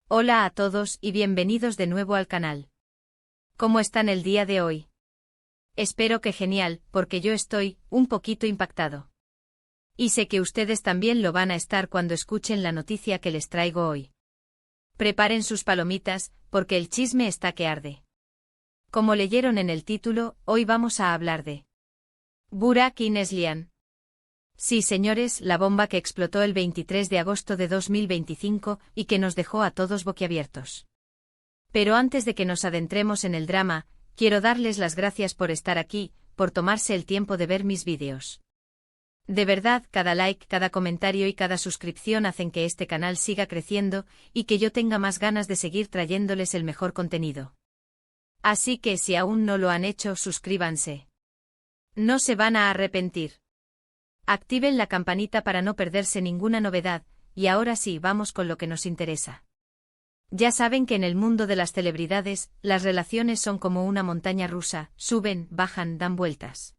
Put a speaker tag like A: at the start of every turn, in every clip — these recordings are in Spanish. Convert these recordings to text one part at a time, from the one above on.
A: Hola a todos y bienvenidos de nuevo al canal. ¿Cómo están el día de hoy? Espero que genial, porque yo estoy un poquito impactado. Y sé que ustedes también lo van a estar cuando escuchen la noticia que les traigo hoy. Preparen sus palomitas, porque el chisme está que arde. Como leyeron en el título, hoy vamos a hablar de Burak y Neslihan. Sí, señores, la bomba que explotó el 23 de agosto de 2025 y que nos dejó a todos boquiabiertos. Pero antes de que nos adentremos en el drama, quiero darles las gracias por estar aquí, por tomarse el tiempo de ver mis vídeos. De verdad, cada like, cada comentario y cada suscripción hacen que este canal siga creciendo y que yo tenga más ganas de seguir trayéndoles el mejor contenido. Así que si aún no lo han hecho, suscríbanse. No se van a arrepentir. Activen la campanita para no perderse ninguna novedad, y ahora sí, vamos con lo que nos interesa. Ya saben que en el mundo de las celebridades, las relaciones son como una montaña rusa, suben, bajan, dan vueltas.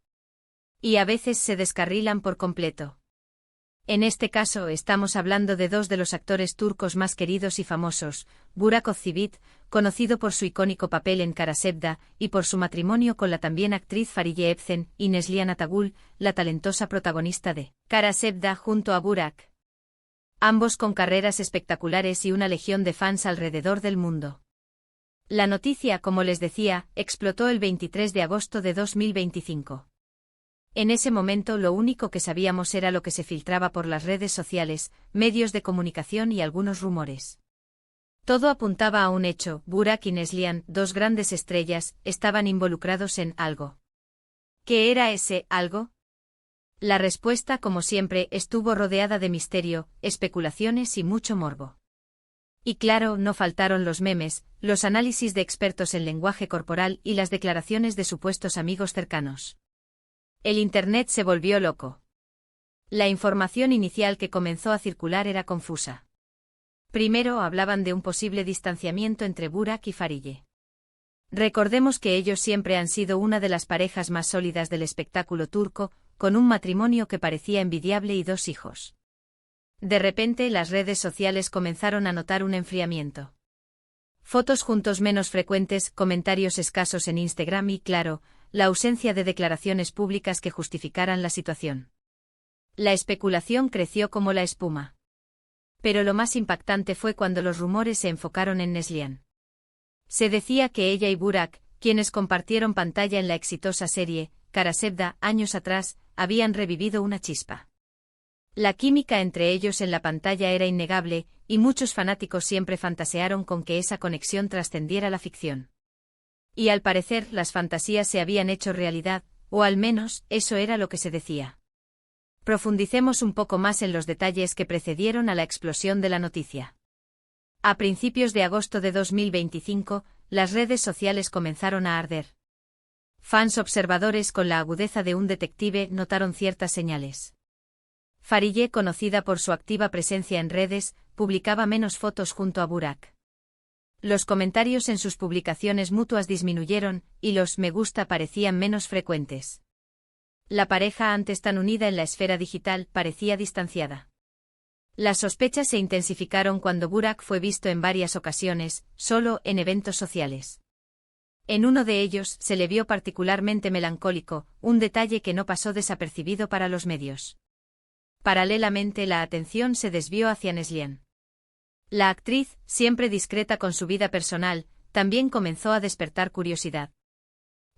A: Y a veces se descarrilan por completo. En este caso estamos hablando de dos de los actores turcos más queridos y famosos, Burak Özçivit, conocido por su icónico papel en Kara Sevda, y por su matrimonio con la también actriz Fariye Evcen, y Neslihan Atagül, la talentosa protagonista de Kara Sevda junto a Burak. Ambos con carreras espectaculares y una legión de fans alrededor del mundo. La noticia, como les decía, explotó el 23 de agosto de 2025. En ese momento lo único que sabíamos era lo que se filtraba por las redes sociales, medios de comunicación y algunos rumores. Todo apuntaba a un hecho: Burak y Neslihan, dos grandes estrellas, estaban involucrados en algo. ¿Qué era ese algo? La respuesta, como siempre, estuvo rodeada de misterio, especulaciones y mucho morbo. Y claro, no faltaron los memes, los análisis de expertos en lenguaje corporal y las declaraciones de supuestos amigos cercanos. El Internet se volvió loco. La información inicial que comenzó a circular era confusa. Primero hablaban de un posible distanciamiento entre Burak y Fariye. Recordemos que ellos siempre han sido una de las parejas más sólidas del espectáculo turco, con un matrimonio que parecía envidiable y dos hijos. De repente las redes sociales comenzaron a notar un enfriamiento. Fotos juntos menos frecuentes, comentarios escasos en Instagram y, claro, la ausencia de declaraciones públicas que justificaran la situación. La especulación creció como la espuma. Pero lo más impactante fue cuando los rumores se enfocaron en Neslihan. Se decía que ella y Burak, quienes compartieron pantalla en la exitosa serie Kara Sevda años atrás, habían revivido una chispa. La química entre ellos en la pantalla era innegable, y muchos fanáticos siempre fantasearon con que esa conexión trascendiera la ficción. Y al parecer las fantasías se habían hecho realidad, o al menos eso era lo que se decía. Profundicemos un poco más en los detalles que precedieron a la explosión de la noticia. A principios de agosto de 2025, las redes sociales comenzaron a arder. Fans observadores con la agudeza de un detective notaron ciertas señales. Fariye, conocida por su activa presencia en redes, publicaba menos fotos junto a Burak. Los comentarios en sus publicaciones mutuas disminuyeron, y los me gusta parecían menos frecuentes. La pareja, antes tan unida en la esfera digital, parecía distanciada. Las sospechas se intensificaron cuando Burak fue visto en varias ocasiones, solo en eventos sociales. En uno de ellos se le vio particularmente melancólico, un detalle que no pasó desapercibido para los medios. Paralelamente, la atención se desvió hacia Neslihan. La actriz, siempre discreta con su vida personal, también comenzó a despertar curiosidad.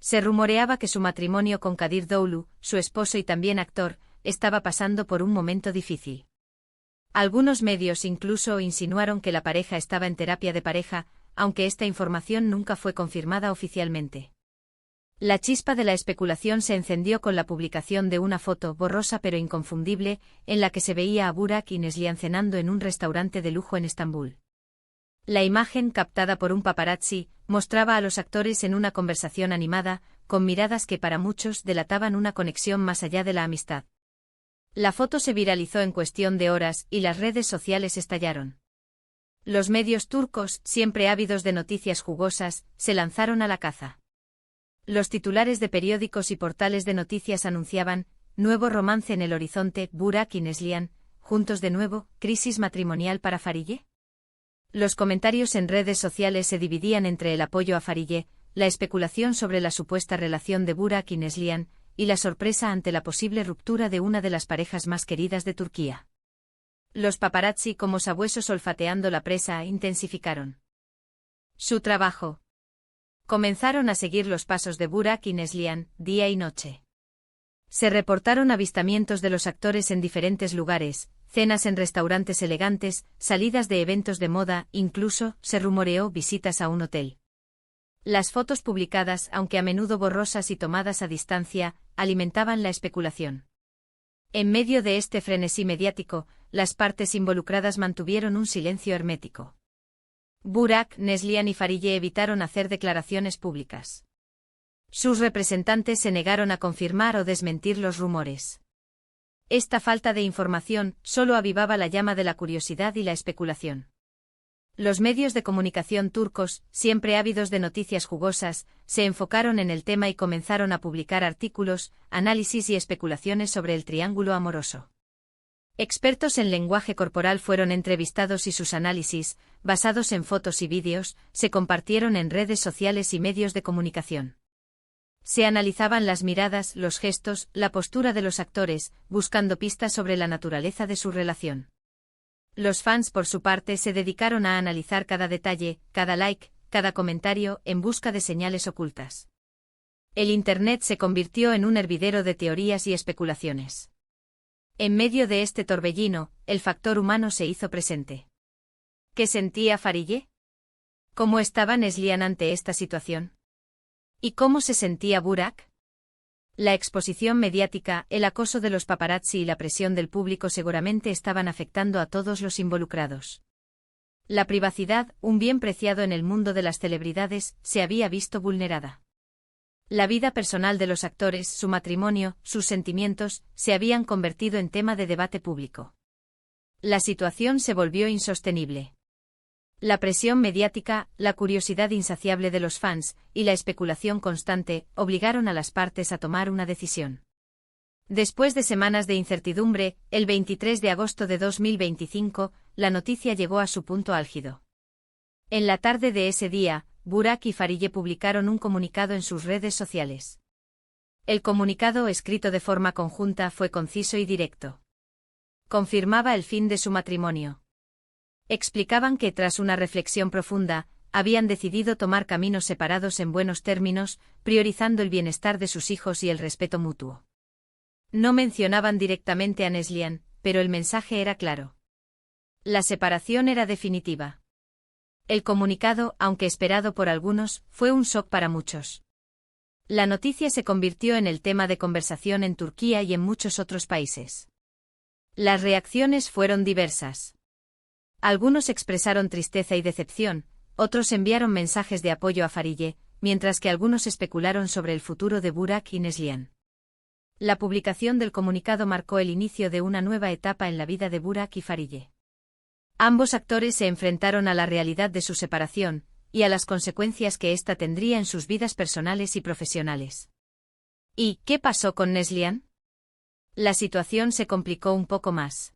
A: Se rumoreaba que su matrimonio con Kadir Doğulu, su esposo y también actor, estaba pasando por un momento difícil. Algunos medios incluso insinuaron que la pareja estaba en terapia de pareja, aunque esta información nunca fue confirmada oficialmente. La chispa de la especulación se encendió con la publicación de una foto borrosa pero inconfundible, en la que se veía a Burak y Neslihan cenando en un restaurante de lujo en Estambul. La imagen, captada por un paparazzi, mostraba a los actores en una conversación animada, con miradas que para muchos delataban una conexión más allá de la amistad. La foto se viralizó en cuestión de horas y las redes sociales estallaron. Los medios turcos, siempre ávidos de noticias jugosas, se lanzaron a la caza. Los titulares de periódicos y portales de noticias anunciaban: nuevo romance en el horizonte, Burak y Neslihan, juntos de nuevo, crisis matrimonial para Fariye. Los comentarios en redes sociales se dividían entre el apoyo a Farideh, la especulación sobre la supuesta relación de Burak y Neslihan, y la sorpresa ante la posible ruptura de una de las parejas más queridas de Turquía. Los paparazzi como sabuesos olfateando la presa intensificaron su trabajo. Comenzaron a seguir los pasos de Burak y Neslihan, día y noche. Se reportaron avistamientos de los actores en diferentes lugares, cenas en restaurantes elegantes, salidas de eventos de moda, incluso, se rumoreó visitas a un hotel. Las fotos publicadas, aunque a menudo borrosas y tomadas a distancia, alimentaban la especulación. En medio de este frenesí mediático, las partes involucradas mantuvieron un silencio hermético. Burak, Neslihan y Farideh evitaron hacer declaraciones públicas. Sus representantes se negaron a confirmar o desmentir los rumores. Esta falta de información solo avivaba la llama de la curiosidad y la especulación. Los medios de comunicación turcos, siempre ávidos de noticias jugosas, se enfocaron en el tema y comenzaron a publicar artículos, análisis y especulaciones sobre el triángulo amoroso. Expertos en lenguaje corporal fueron entrevistados y sus análisis, basados en fotos y vídeos, se compartieron en redes sociales y medios de comunicación. Se analizaban las miradas, los gestos, la postura de los actores, buscando pistas sobre la naturaleza de su relación. Los fans, por su parte, se dedicaron a analizar cada detalle, cada like, cada comentario, en busca de señales ocultas. El Internet se convirtió en un hervidero de teorías y especulaciones. En medio de este torbellino, el factor humano se hizo presente. ¿Qué sentía Farideh? ¿Cómo estaba Neslihan ante esta situación? ¿Y cómo se sentía Burak? La exposición mediática, el acoso de los paparazzi y la presión del público seguramente estaban afectando a todos los involucrados. La privacidad, un bien preciado en el mundo de las celebridades, se había visto vulnerada. La vida personal de los actores, su matrimonio, sus sentimientos, se habían convertido en tema de debate público. La situación se volvió insostenible. La presión mediática, la curiosidad insaciable de los fans, y la especulación constante, obligaron a las partes a tomar una decisión. Después de semanas de incertidumbre, el 23 de agosto de 2025, la noticia llegó a su punto álgido. En la tarde de ese día, Burak y Farideh publicaron un comunicado en sus redes sociales. El comunicado, escrito de forma conjunta, fue conciso y directo. Confirmaba el fin de su matrimonio. Explicaban que tras una reflexión profunda, habían decidido tomar caminos separados en buenos términos, priorizando el bienestar de sus hijos y el respeto mutuo. No mencionaban directamente a Neslihan, pero el mensaje era claro. La separación era definitiva. El comunicado, aunque esperado por algunos, fue un shock para muchos. La noticia se convirtió en el tema de conversación en Turquía y en muchos otros países. Las reacciones fueron diversas. Algunos expresaron tristeza y decepción, otros enviaron mensajes de apoyo a Farideh, mientras que algunos especularon sobre el futuro de Burak y Neslihan. La publicación del comunicado marcó el inicio de una nueva etapa en la vida de Burak y Farideh. Ambos actores se enfrentaron a la realidad de su separación, y a las consecuencias que ésta tendría en sus vidas personales y profesionales. ¿Y qué pasó con Neslihan? La situación se complicó un poco más.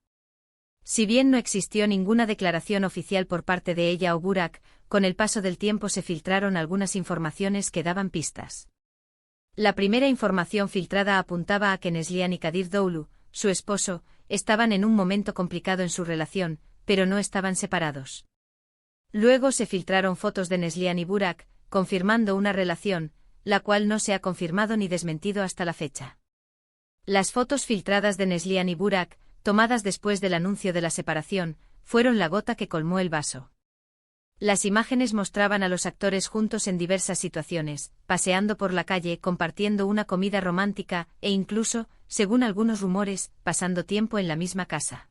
A: Si bien no existió ninguna declaración oficial por parte de ella o Burak, con el paso del tiempo se filtraron algunas informaciones que daban pistas. La primera información filtrada apuntaba a que Neslihan y Kadir Doğulu, su esposo, estaban en un momento complicado en su relación, pero no estaban separados. Luego se filtraron fotos de Neslihan y Burak, confirmando una relación, la cual no se ha confirmado ni desmentido hasta la fecha. Las fotos filtradas de Neslihan y Burak, tomadas después del anuncio de la separación, fueron la gota que colmó el vaso. Las imágenes mostraban a los actores juntos en diversas situaciones, paseando por la calle, compartiendo una comida romántica, e incluso, según algunos rumores, pasando tiempo en la misma casa.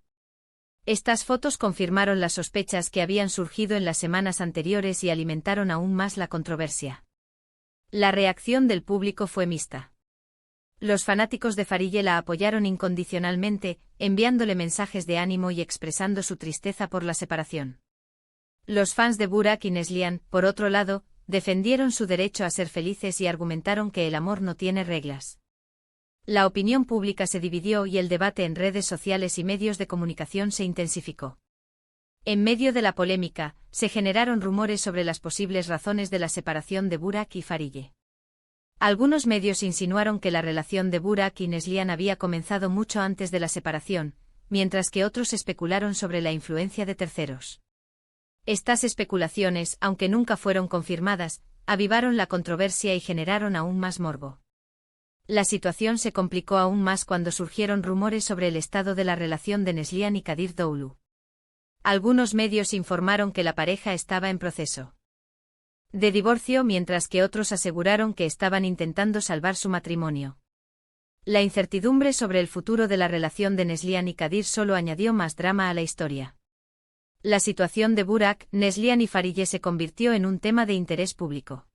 A: Estas fotos confirmaron las sospechas que habían surgido en las semanas anteriores y alimentaron aún más la controversia. La reacción del público fue mixta. Los fanáticos de Farideh la apoyaron incondicionalmente, enviándole mensajes de ánimo y expresando su tristeza por la separación. Los fans de Burak y Neslihan, por otro lado, defendieron su derecho a ser felices y argumentaron que el amor no tiene reglas. La opinión pública se dividió y el debate en redes sociales y medios de comunicación se intensificó. En medio de la polémica, se generaron rumores sobre las posibles razones de la separación de Burak y Farije. Algunos medios insinuaron que la relación de Burak y Neslihan había comenzado mucho antes de la separación, mientras que otros especularon sobre la influencia de terceros. Estas especulaciones, aunque nunca fueron confirmadas, avivaron la controversia y generaron aún más morbo. La situación se complicó aún más cuando surgieron rumores sobre el estado de la relación de Neslihan y Kadir Doğulu. Algunos medios informaron que la pareja estaba en proceso de divorcio, mientras que otros aseguraron que estaban intentando salvar su matrimonio. La incertidumbre sobre el futuro de la relación de Neslihan y Kadir solo añadió más drama a la historia. La situación de Burak, Neslihan y Farije se convirtió en un tema de interés público.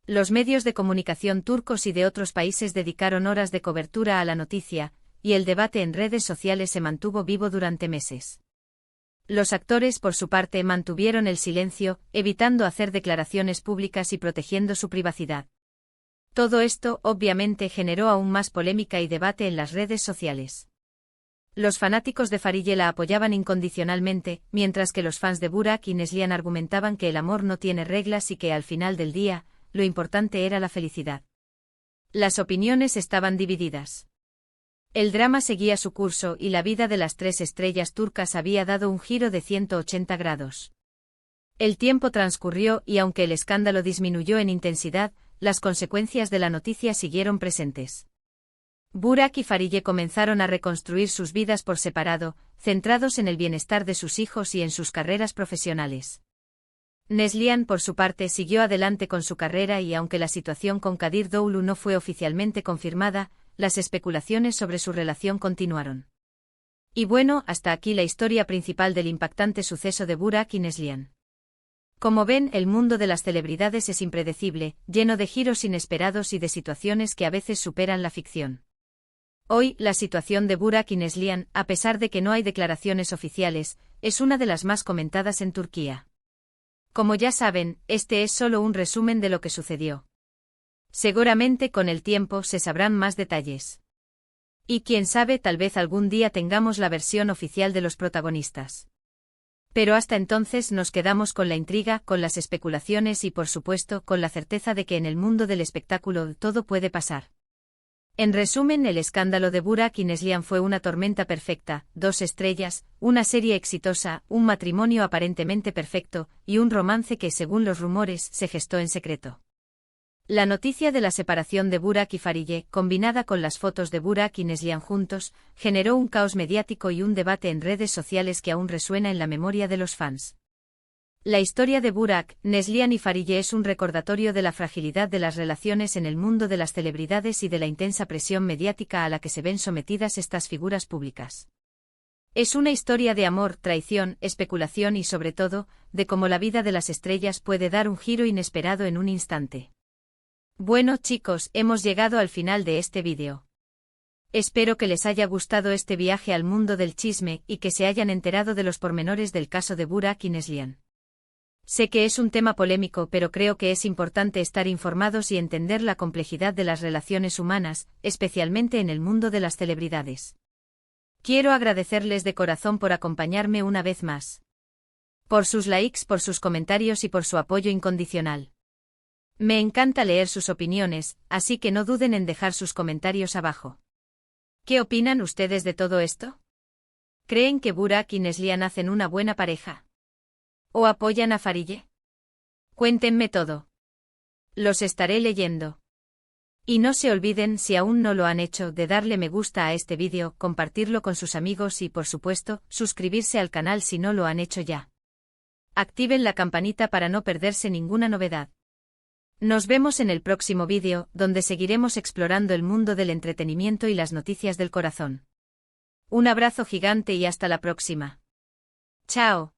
A: Los medios de comunicación turcos y de otros países dedicaron horas de cobertura a la noticia, y el debate en redes sociales se mantuvo vivo durante meses. Los actores, por su parte, mantuvieron el silencio, evitando hacer declaraciones públicas y protegiendo su privacidad. Todo esto, obviamente, generó aún más polémica y debate en las redes sociales. Los fanáticos de Farije la apoyaban incondicionalmente, mientras que los fans de Burak y Neslihan argumentaban que el amor no tiene reglas y que al final del día, lo importante era la felicidad. Las opiniones estaban divididas. El drama seguía su curso y la vida de las tres estrellas turcas había dado un giro de 180 grados. El tiempo transcurrió y aunque el escándalo disminuyó en intensidad, las consecuencias de la noticia siguieron presentes. Burak y Farije comenzaron a reconstruir sus vidas por separado, centrados en el bienestar de sus hijos y en sus carreras profesionales. Neslihan, por su parte, siguió adelante con su carrera y aunque la situación con Kadir Doğulu no fue oficialmente confirmada, las especulaciones sobre su relación continuaron. Y bueno, hasta aquí la historia principal del impactante suceso de Burak y Neslihan. Como ven, el mundo de las celebridades es impredecible, lleno de giros inesperados y de situaciones que a veces superan la ficción. Hoy, la situación de Burak y Neslihan, a pesar de que no hay declaraciones oficiales, es una de las más comentadas en Turquía. Como ya saben, este es solo un resumen de lo que sucedió. Seguramente con el tiempo se sabrán más detalles. Y quién sabe, tal vez algún día tengamos la versión oficial de los protagonistas. Pero hasta entonces nos quedamos con la intriga, con las especulaciones y por supuesto con la certeza de que en el mundo del espectáculo todo puede pasar. En resumen, el escándalo de Burak y Neslihan fue una tormenta perfecta, 2 estrellas, una serie exitosa, un matrimonio aparentemente perfecto, y un romance que, según los rumores, se gestó en secreto. La noticia de la separación de Burak y Farije, combinada con las fotos de Burak y Neslihan juntos, generó un caos mediático y un debate en redes sociales que aún resuena en la memoria de los fans. La historia de Burak, Neslihan y Farije es un recordatorio de la fragilidad de las relaciones en el mundo de las celebridades y de la intensa presión mediática a la que se ven sometidas estas figuras públicas. Es una historia de amor, traición, especulación y sobre todo, de cómo la vida de las estrellas puede dar un giro inesperado en un instante. Bueno chicos, hemos llegado al final de este vídeo. Espero que les haya gustado este viaje al mundo del chisme y que se hayan enterado de los pormenores del caso de Burak y Neslihan. Sé que es un tema polémico, pero creo que es importante estar informados y entender la complejidad de las relaciones humanas, especialmente en el mundo de las celebridades. Quiero agradecerles de corazón por acompañarme una vez más. Por sus likes, por sus comentarios y por su apoyo incondicional. Me encanta leer sus opiniones, así que no duden en dejar sus comentarios abajo. ¿Qué opinan ustedes de todo esto? ¿Creen que Burak y Neslihan hacen una buena pareja? ¿O apoyan a Farije? Cuéntenme todo. Los estaré leyendo. Y no se olviden, si aún no lo han hecho, de darle me gusta a este vídeo, compartirlo con sus amigos y, por supuesto, suscribirse al canal si no lo han hecho ya. Activen la campanita para no perderse ninguna novedad. Nos vemos en el próximo vídeo, donde seguiremos explorando el mundo del entretenimiento y las noticias del corazón. Un abrazo gigante y hasta la próxima. Chao.